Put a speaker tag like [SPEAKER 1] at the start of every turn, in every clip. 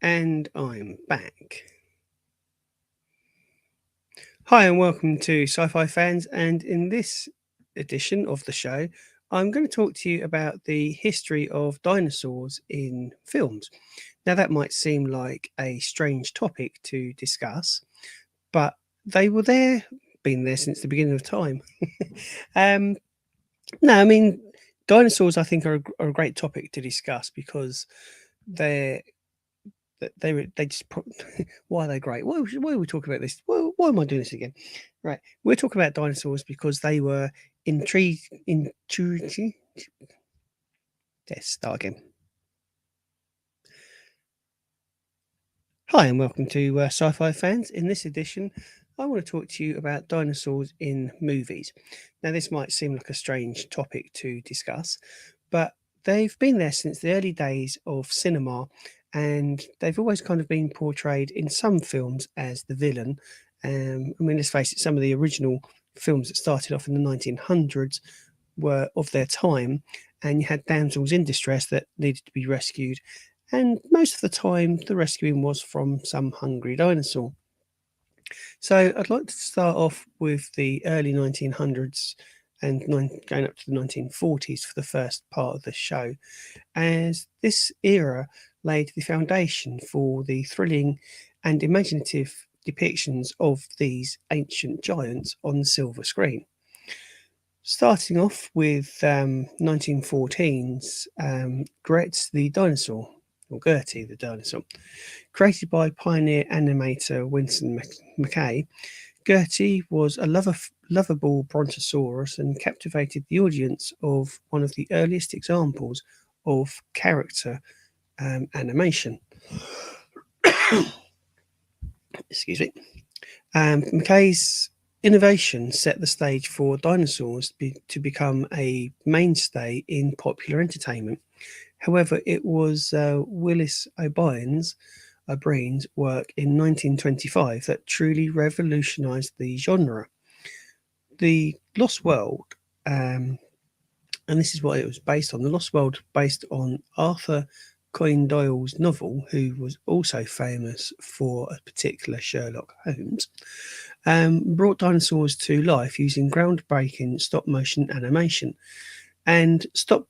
[SPEAKER 1] And I'm back. Hi, and welcome to Sci-Fi Fans. And in this edition of the show, I'm going to talk to you about the history of dinosaurs in films. Now, that might seem like a strange topic to discuss, but they were there, been there since the beginning of time. um, no, I mean, dinosaurs, I think, are a great topic to discuss because they're they just why are they great? Why are we talking about this? Why am I doing this again? Right, we're talking about dinosaurs because they were intriguing. Let's start again. Hi, and welcome to Sci-Fi Fans. In this edition, I want to talk to you about dinosaurs in movies. Now, this might seem like a strange topic to discuss, but they've been there since the early days of cinema, and they've always kind of been portrayed in some films as the villain. I mean, let's face it, some of the original films that started off in the 1900s were of their time, and you had damsels in distress that needed to be rescued, and most of the time the rescuing was from some hungry dinosaur. So I'd like to start off with the early 1900s and going up to the 1940s for the first part of the show, as this era laid the foundation for the thrilling and imaginative depictions of these ancient giants on the silver screen. Starting off with 1914's Gertie the Dinosaur, or Gertie the Dinosaur. Created by pioneer animator Winsor McCay, Gertie was a lovable brontosaurus and captivated the audience of one of the earliest examples of character animation. Excuse me. McKay's innovation set the stage for dinosaurs to become a mainstay in popular entertainment. However, it was Willis O'Brien's work in 1925 that truly revolutionized the genre. The Lost World, um, and this is what it was based on. The Lost World, based on Arthur Conan Doyle's novel, who was also famous for a particular Sherlock Holmes, brought dinosaurs to life using groundbreaking stop motion animation. And stop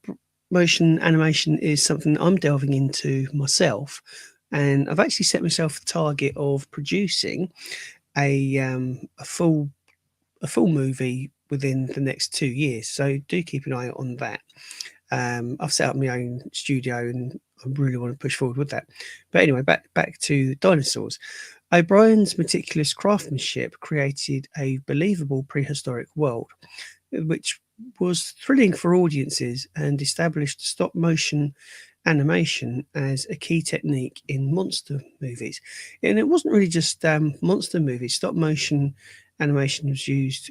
[SPEAKER 1] motion animation is something I'm delving into myself. And I've actually set myself the target of producing a full movie within the next 2 years. So do keep an eye on that. I've set up my own studio and I really want to push forward with that. But anyway, back to dinosaurs. O'Brien's meticulous craftsmanship created a believable prehistoric world, which was thrilling for audiences and established stop motion animation as a key technique in monster movies. And it wasn't really just monster movies, stop motion animation was used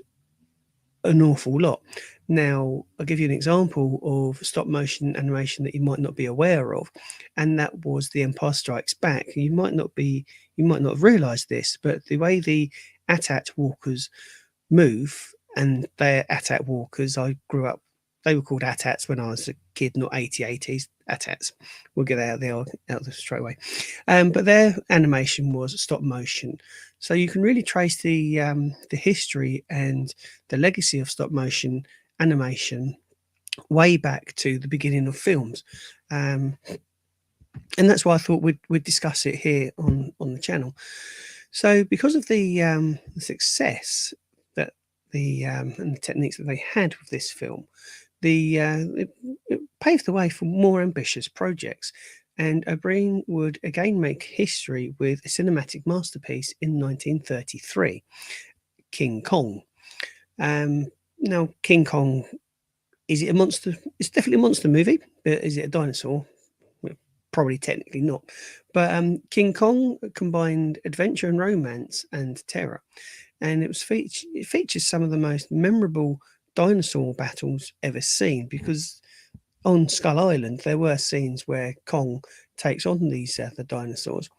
[SPEAKER 1] an awful lot. Now, I'll give you an example of stop motion animation that you might not be aware of, and that was The Empire Strikes Back. You might not have realised this, but the way the AT-AT walkers move, and they're AT-AT walkers. I grew up; they were called AT-ATs when I was a kid, not AT-ATs. AT-ATs. We'll get out there straight away. But their animation was stop motion, so you can really trace the history and the legacy of stop motion animation way back to the beginning of films. Um, and that's why I thought we'd discuss it here on the channel. So, because of the success that and the techniques that they had with this film, it paved the way for more ambitious projects. And O'Brien would again make history with a cinematic masterpiece in 1933, King Kong. Now, King Kong, is it a monster? It's definitely a monster movie. But is it a dinosaur? Probably technically not. But King Kong combined adventure and romance and terror. And it features some of the most memorable dinosaur battles ever seen, because on Skull Island there were scenes where Kong takes on these the dinosaurs.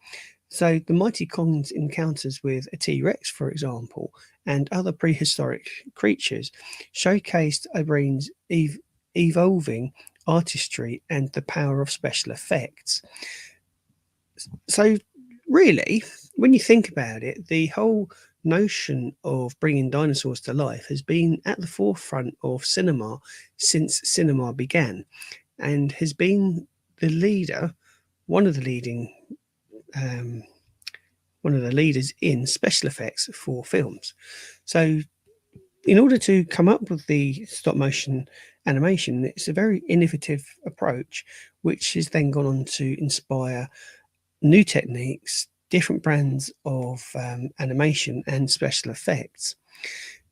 [SPEAKER 1] So the mighty Kong's encounters with a T-Rex, for example, and other prehistoric creatures showcased O'Brien's evolving artistry and the power of special effects. So, really, when you think about it, the whole notion of bringing dinosaurs to life has been at the forefront of cinema since cinema began, and has been the leader, one of the leading, um, one of the leaders in special effects for films. So, in order to come up with the stop motion animation, it's a very innovative approach, which has then gone on to inspire new techniques, different brands of animation and special effects.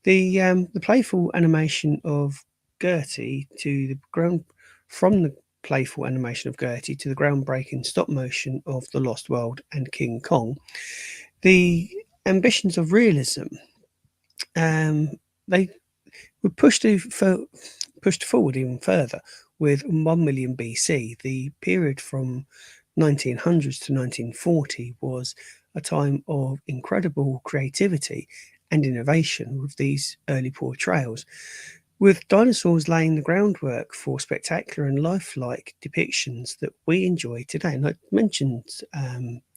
[SPEAKER 1] The playful animation of Gertie to the ground from the playful animation of Gertie to the groundbreaking stop motion of The Lost World and King Kong. The ambitions of realism, they were pushed forward even further with 1 million BC. The period from 1900s to 1940 was a time of incredible creativity and innovation with these early portrayals, with dinosaurs laying the groundwork for spectacular and lifelike depictions that we enjoy today. And I mentioned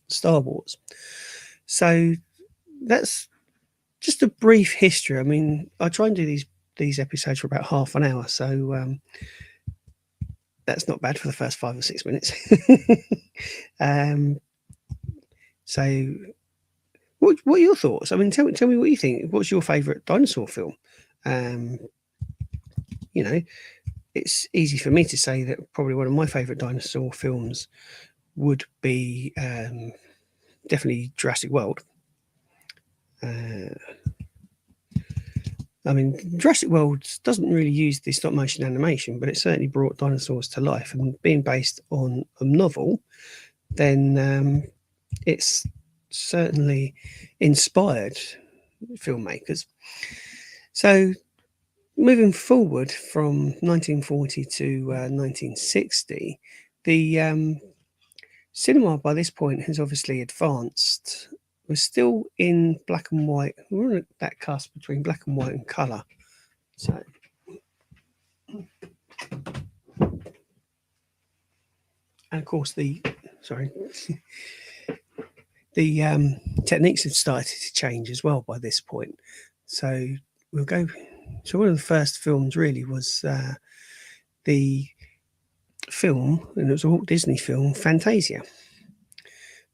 [SPEAKER 1] Star Wars. So that's just a brief history. I mean, I try and do these episodes for about half an hour, so that's not bad for the first 5 or 6 minutes. um, so, what are your thoughts? I mean, tell me what you think. What's your favourite dinosaur film? Um, you know, it's easy for me to say that probably one of my favourite dinosaur films would be definitely Jurassic World. I mean, Jurassic World doesn't really use the stop motion animation, but it certainly brought dinosaurs to life. And being based on a novel, then it's certainly inspired filmmakers. So, moving forward from 1940 to 1960, the cinema by this point has obviously advanced. We're still in black and white. We're at that cusp between black and white and colour. So, and of course, the techniques have started to change as well by this point. So we'll go. So one of the first films really was the film, and it was a Walt Disney film, Fantasia.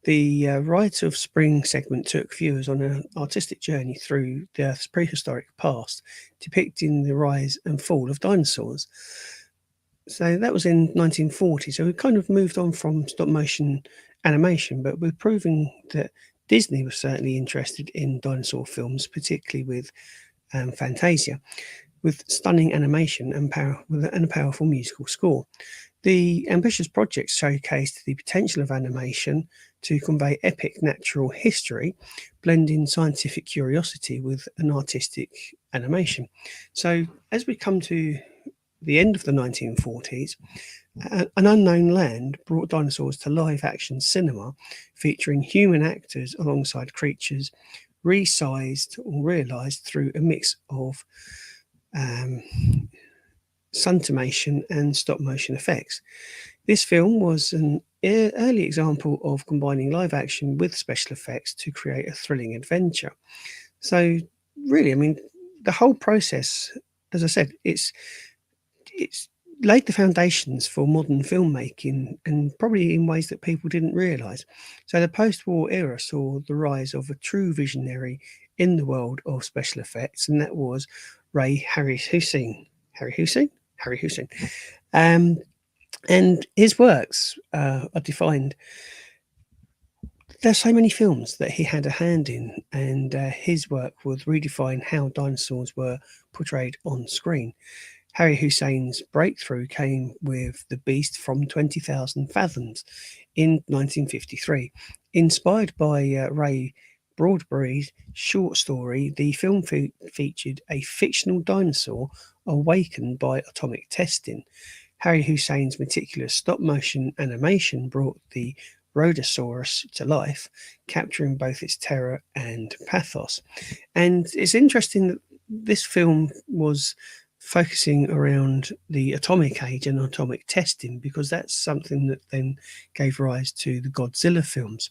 [SPEAKER 1] The Rite of Spring segment took viewers on an artistic journey through the Earth's prehistoric past, depicting the rise and fall of dinosaurs. So that was in 1940. So we kind of moved on from stop motion animation, but we're proving that Disney was certainly interested in dinosaur films, particularly with Fantasia, with stunning animation and a powerful musical score. The ambitious project showcased the potential of animation to convey epic natural history, blending scientific curiosity with an artistic animation. So, as we come to the end of the 1940s, an unknown land brought dinosaurs to live action cinema, featuring human actors alongside creatures resized or realised through a mix of suntimation and stop motion effects. This film was an early example of combining live action with special effects to create a thrilling adventure. So, really, I mean, the whole process, as I said, it's laid the foundations for modern filmmaking, and probably in ways that people didn't realise. So the post-war era saw the rise of a true visionary in the world of special effects, and that was Harry Hussein. And his works are defined. There's so many films that he had a hand in, and his work would redefine how dinosaurs were portrayed on screen. Harry Hussein's breakthrough came with The Beast from 20,000 Fathoms in 1953. Inspired by Ray Bradbury's short story, the film featured a fictional dinosaur awakened by atomic testing. Harry Hussein's meticulous stop-motion animation brought the Rhodosaurus to life, capturing both its terror and pathos. And it's interesting that this film was focusing around the atomic age and atomic testing, because that's something that then gave rise to the Godzilla films.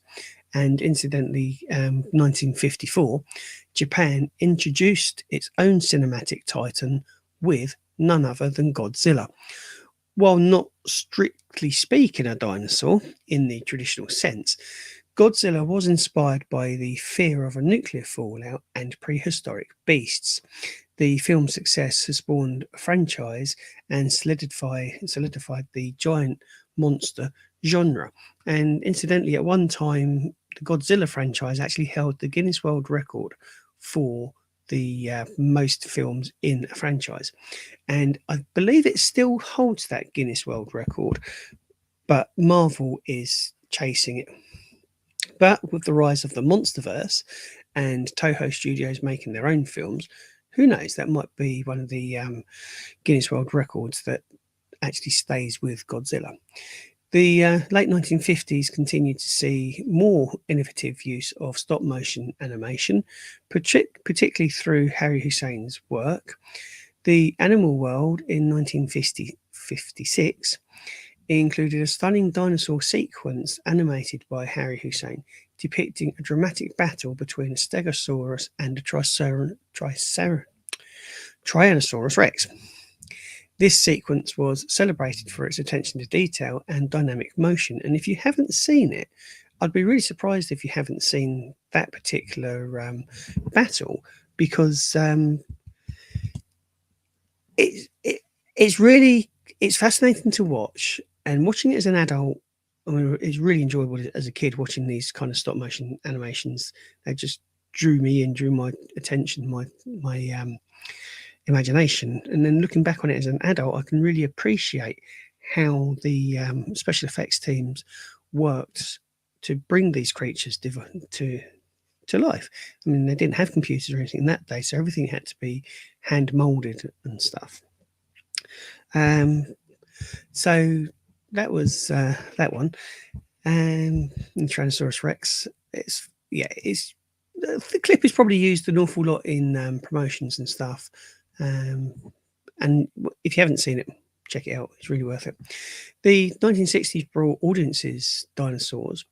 [SPEAKER 1] And incidentally, 1954, Japan introduced its own cinematic titan with none other than Godzilla. While not strictly speaking a dinosaur in the traditional sense, Godzilla was inspired by the fear of a nuclear fallout and prehistoric beasts. The film's success has spawned a franchise and solidified the giant monster genre. And incidentally, at one time, the Godzilla franchise actually held the Guinness World Record for the most films in a franchise. And I believe it still holds that Guinness World Record, but Marvel is chasing it. But with the rise of the Monsterverse and Toho Studios making their own films, who knows? That might be one of the Guinness World Records that actually stays with Godzilla. The late 1950s continued to see more innovative use of stop motion animation, particularly through Harry Hussein's work. The Animal World in 1956 included a stunning dinosaur sequence animated by Harry Hussein, depicting a dramatic battle between a Stegosaurus and a Tyrannosaurus Rex. This sequence was celebrated for its attention to detail and dynamic motion, and if you haven't seen it, I'd be really surprised if you haven't seen that particular battle, because it's fascinating to watch, and watching it as an adult, I mean, it's really enjoyable. As a kid, watching these kind of stop motion animations, they just drew me in, drew my attention, my imagination. And then looking back on it as an adult, I can really appreciate how the special effects teams worked to bring these creatures to life. I mean, they didn't have computers or anything in that day, so everything had to be hand molded and stuff. So that was that one. Tyrannosaurus Rex. The clip is probably used an awful lot in promotions and stuff. And if you haven't seen it, check it out. It's really worth it. The 1960s brought audiences Dinosaurs,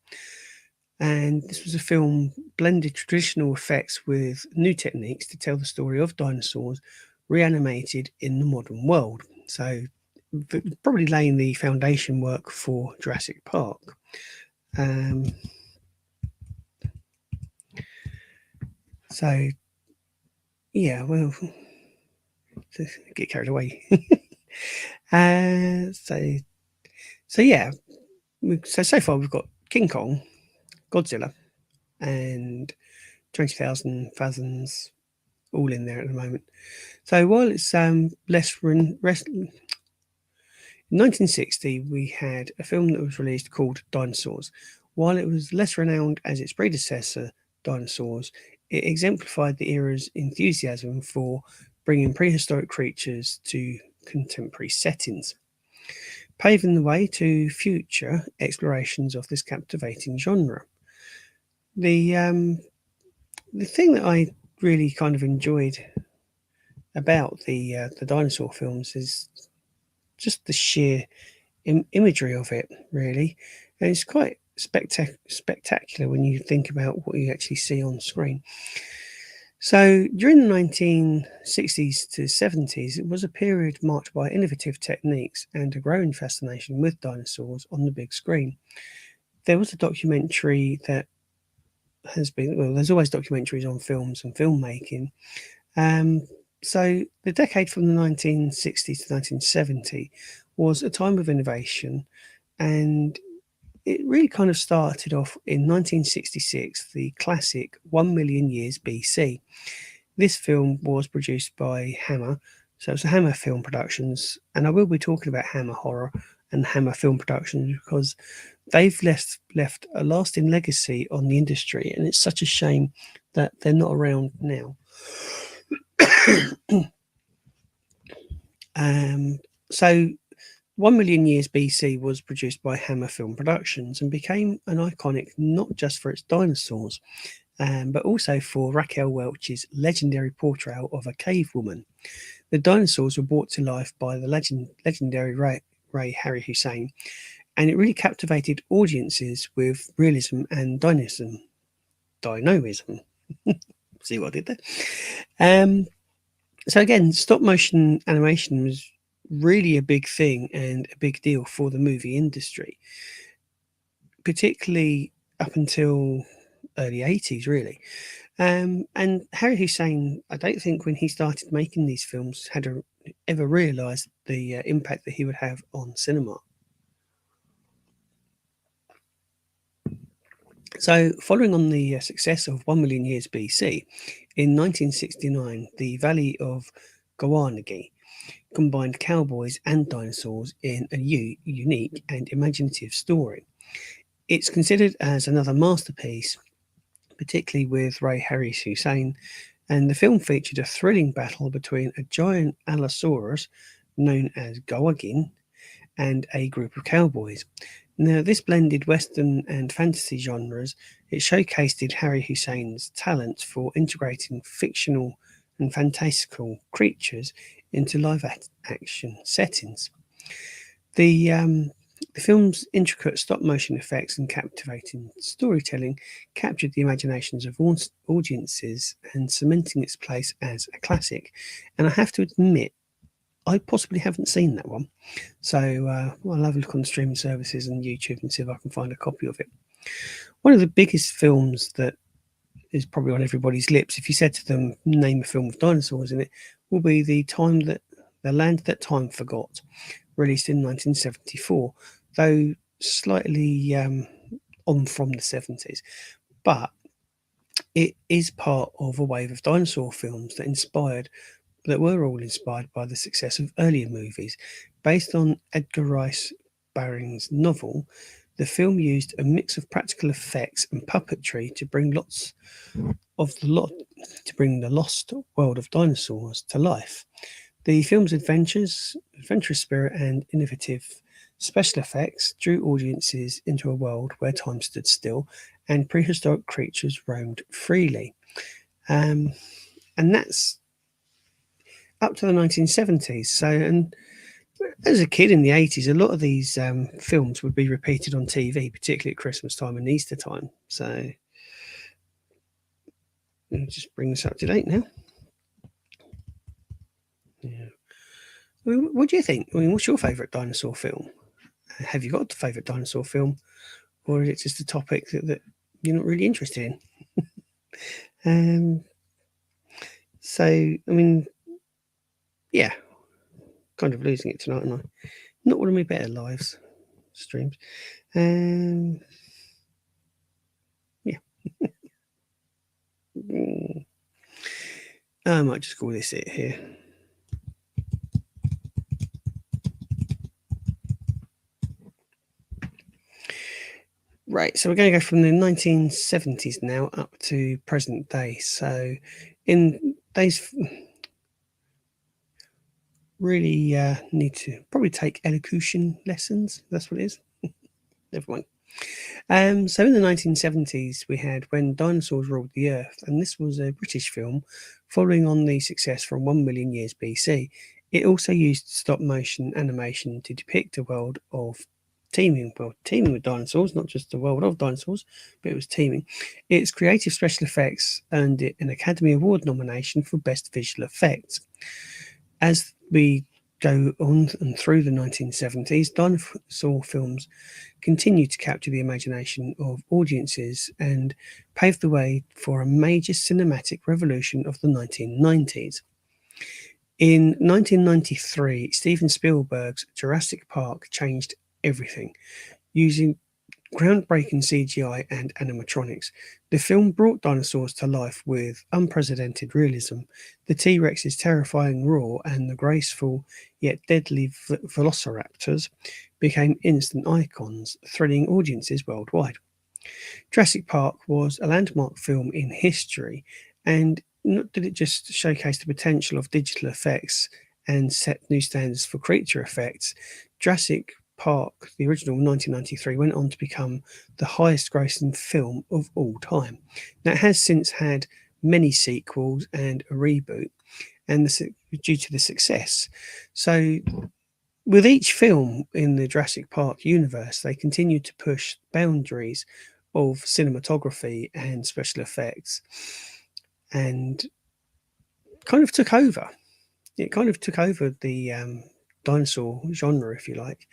[SPEAKER 1] and this was a film blended traditional effects with new techniques to tell the story of dinosaurs reanimated in the modern world. So probably laying the foundation work for Jurassic Park. So yeah, well, get carried away. So yeah, so far we've got King Kong, Godzilla, and 20,000 Fathoms all in there at the moment. So while it's less in 1960, we had a film that was released called Dinosaurs. While it was less renowned as its predecessor, Dinosaurs, it exemplified the era's enthusiasm for bringing prehistoric creatures to contemporary settings, paving the way to future explorations of this captivating genre. The thing that I really kind of enjoyed about the dinosaur films is just the sheer imagery of it, really, and it's quite spectacular when you think about what you actually see on screen. So during the 1960s to 70s, it was a period marked by innovative techniques and a growing fascination with dinosaurs on the big screen. There was a documentary that has been, well, there's always documentaries on films and filmmaking. So the decade from the 1960s to 1970 was a time of innovation, and it really kind of started off in 1966, the classic 1 Million Years BC. This film was produced by Hammer, so it's a Hammer Film Productions, and I will be talking about Hammer Horror and Hammer Film Productions because they've left a lasting legacy on the industry, and it's such a shame that they're not around now. So 1 Million Years BC was produced by Hammer Film Productions and became an iconic not just for its dinosaurs, but also for Raquel Welch's legendary portrayal of a cave woman. The dinosaurs were brought to life by the legendary Ray Harry Hussein, and it really captivated audiences with realism and dynamism. Dinoism. See what I did there? So again, stop motion animation was really a big thing and a big deal for the movie industry, particularly up until early 80s, really. And Harry Hussein, I don't think when he started making these films ever realised the impact that he would have on cinema. So, following on the success of 1 Million Years BC, in 1969, the Valley of Gowanagi combined cowboys and dinosaurs in a unique and imaginative story. It's considered as another masterpiece, particularly with Ray Harry's Hussein, and the film featured a thrilling battle between a giant Allosaurus known as Gowagin and a group of cowboys. Now, this blended Western and fantasy genres. It showcased Harry Hussein's talent for integrating fictional and fantastical creatures into live action settings. The film's intricate stop motion effects and captivating storytelling captured the imaginations of audiences and cementing its place as a classic. And I have to admit, I possibly haven't seen that one. So I'll have a look on streaming services and YouTube and see if I can find a copy of it. One of the biggest films that is probably on everybody's lips, if you said to them, name a film with dinosaurs in it, will be The Land That Time Forgot, released in 1974, though slightly on from the 70s. But it is part of a wave of dinosaur films that were all inspired by the success of earlier movies. Based on Edgar Rice Burroughs' novel, the film used a mix of practical effects and puppetry to bring the lost world of dinosaurs to life. The film's adventurous spirit and innovative special effects drew audiences into a world where time stood still and prehistoric creatures roamed freely. And that's up to the 1970s. So, and as a kid in the 80s, a lot of these films would be repeated on TV, particularly at Christmas time and Easter time. So, let me just bring this up to date now. Yeah. I mean, what do you think? I mean, what's your favourite dinosaur film? Have you got a favourite dinosaur film? Or is it just a topic that you're not really interested in? So, I mean, yeah, kind of losing it tonight, aren't I? Not one of my better lives streams. Yeah. I might just call this it here. Right, so we're going to go from the 1970s now up to present day. So, in days, really need to probably take elocution lessons. That's what it is. Never mind. So in the 1970s, we had When Dinosaurs Ruled the Earth, and this was a British film following on the success from 1 Million Years BC. It also used stop motion animation to depict a world of teeming with dinosaurs, not just the world of dinosaurs, but it was teeming. Its creative special effects earned it an Academy Award nomination for Best Visual Effects. As we go on and through the 1970s, dinosaur films continued to capture the imagination of audiences and paved the way for a major cinematic revolution of the 1990s. In 1993, Steven Spielberg's Jurassic Park changed everything, using groundbreaking CGI and animatronics. The film brought dinosaurs to life with unprecedented realism. The T-Rex's terrifying roar and the graceful yet deadly velociraptors became instant icons, thrilling audiences worldwide. Jurassic Park was a landmark film in history, and not did it just showcase the potential of digital effects and set new standards for creature effects. Jurassic Park, the original 1993, went on to become the highest grossing film of all time. Now, it has since had many sequels and a reboot, and due to the success. So, with each film in the Jurassic Park universe, they continued to push boundaries of cinematography and special effects, and kind of took over. It kind of took over the dinosaur genre, if you like.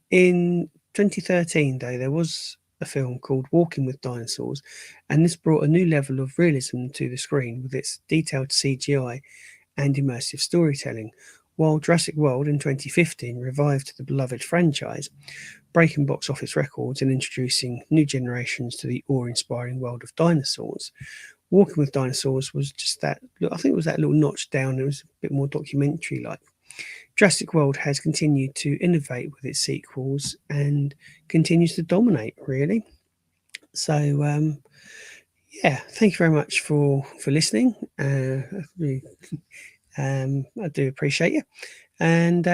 [SPEAKER 1] In 2013, though, there was a film called Walking with Dinosaurs, and this brought a new level of realism to the screen with its detailed CGI and immersive storytelling. While Jurassic World in 2015 revived the beloved franchise, breaking box office records and introducing new generations to the awe-inspiring world of dinosaurs. Walking with Dinosaurs was just that, I think it was that little notch down. It was a bit more documentary like. Jurassic World has continued to innovate with its sequels and continues to dominate, really. So, yeah, thank you very much for listening. I do appreciate you, and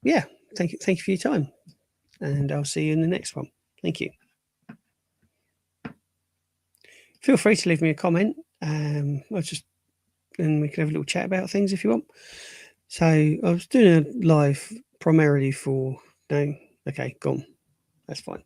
[SPEAKER 1] yeah, thank you for your time, and I'll see you in the next one. Thank you. Feel free to leave me a comment. And we can have a little chat about things if you want. So I was doing a live primarily for no. Okay, gone. That's fine.